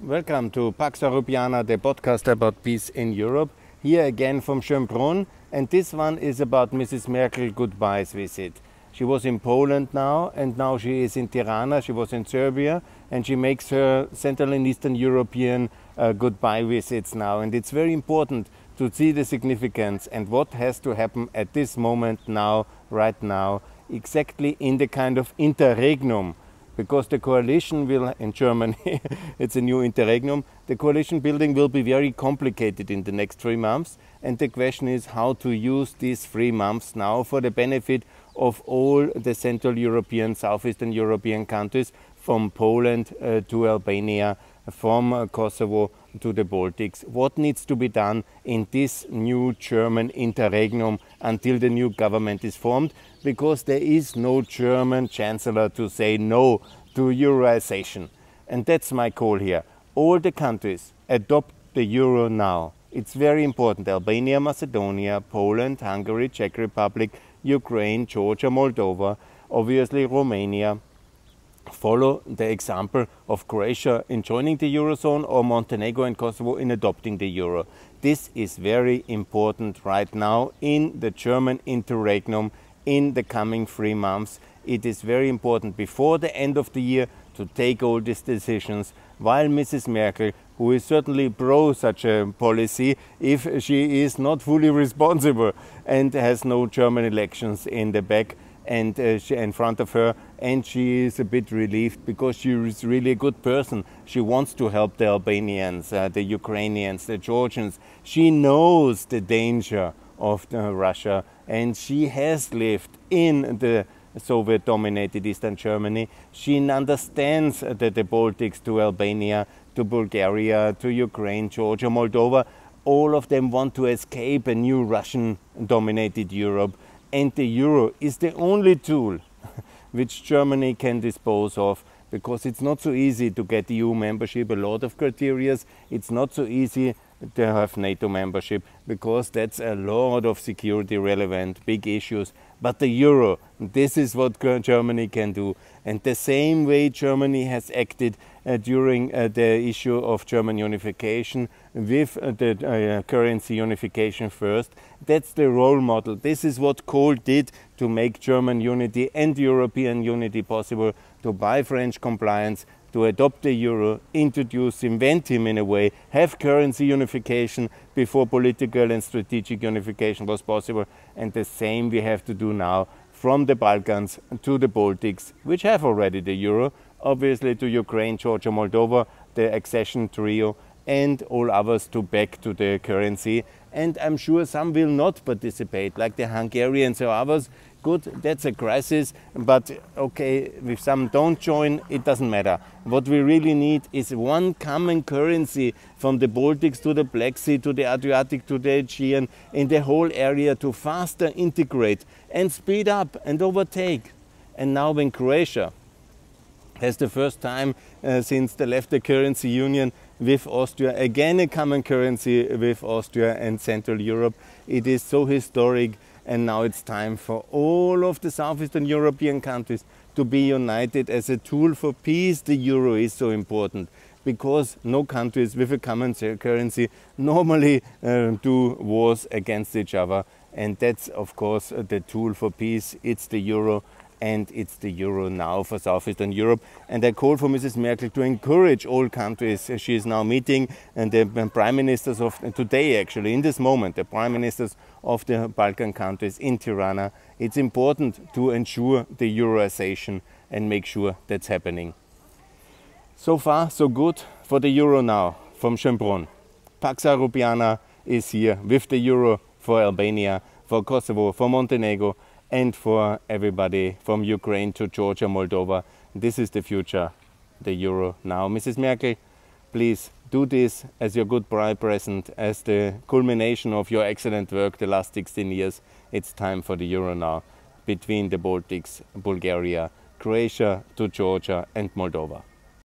Welcome to Pax Europiana, the podcast about peace in Europe. Here again from Schönbrunn, and this one is about Mrs. Merkel goodbyes visit. She was in Poland now, and now she is in Tirana. She was in Serbia, and she makes her Central and Eastern European goodbye visits now. And it's very important to see the significance and what has to happen at this moment now, right now, exactly in the kind of interregnum. Because the coalition will, in Germany, it's a new interregnum, the coalition building will be very complicated in the next 3 months. And the question is how to use these 3 months now for the benefit of all the Central European, Southeastern European countries, from Poland to Albania, from Kosovo to the Baltics. What needs to be done in this new German interregnum until the new government is formed? Because there is no German chancellor to say no to Euroization. And that's my call here. All the countries adopt the euro now. It's very important. Albania, Macedonia, Poland, Hungary, Czech Republic, Ukraine, Georgia, Moldova, obviously Romania. Follow the example of Croatia in joining the Eurozone, or Montenegro and Kosovo in adopting the euro. This is very important right now in the German interregnum in the coming 3 months. It is very important before the end of the year to take all these decisions, while Mrs. Merkel, who is certainly pro such a policy, if she is not fully responsible and has no German elections in the back and in front of her, and she is a bit relieved because she is really a good person. She wants to help the Albanians, the Ukrainians, the Georgians. She knows the danger of Russia, and she has lived in the Soviet-dominated Eastern Germany. She understands that the Baltics to Albania, to Bulgaria, to Ukraine, Georgia, Moldova, all of them want to escape a new Russian-dominated Europe. And the euro is the only tool which Germany can dispose of, because it's not so easy to get EU membership, a lot of criteria. It's not so easy to have NATO membership, because that's a lot of security relevant big issues. But the euro, this is what Germany can do. And the same way Germany has acted during the issue of German unification, with the currency unification first. That's the role model. This is what Kohl did to make German unity and European unity possible, to buy French compliance, to adopt the euro, introduce, invent him in a way, have currency unification before political and strategic unification was possible. And the same we have to do now, from the Balkans to the Baltics, which have already the euro, obviously to Ukraine, Georgia, Moldova, the accession trio, and all others to back to the currency. And I'm sure some will not participate, like the Hungarians or others. Good, that's a crisis, but okay, if some don't join, it doesn't matter. What we really need is one common currency from the Baltics to the Black Sea, to the Adriatic, to the Aegean, in the whole area, to faster integrate and speed up and overtake. And now when Croatia has the first time since they left the currency union with Austria, again a common currency with Austria and Central Europe, it is so historic. And now it's time for all of the Southeastern European countries to be united as a tool for peace. The euro is so important, because no countries with a common currency normally do wars against each other. And that's, of course, the tool for peace. It's the euro. And it's the euro now for Southeastern Europe. And I call for Mrs. Merkel to encourage all countries. She is now meeting and the prime ministers of today, actually, in this moment, the prime ministers of the Balkan countries in Tirana. It's important to ensure the euroization and make sure that's happening. So far, so good for the euro now from Schönbrunn. Pax Europiana is here with the euro for Albania, for Kosovo, for Montenegro, and for everybody from Ukraine to Georgia, Moldova. This is the future, the euro now. Mrs. Merkel, please do this as your goodbye present, as the culmination of your excellent work the last 16 years. It's time for the euro now, between the Baltics, Bulgaria, Croatia to Georgia and Moldova.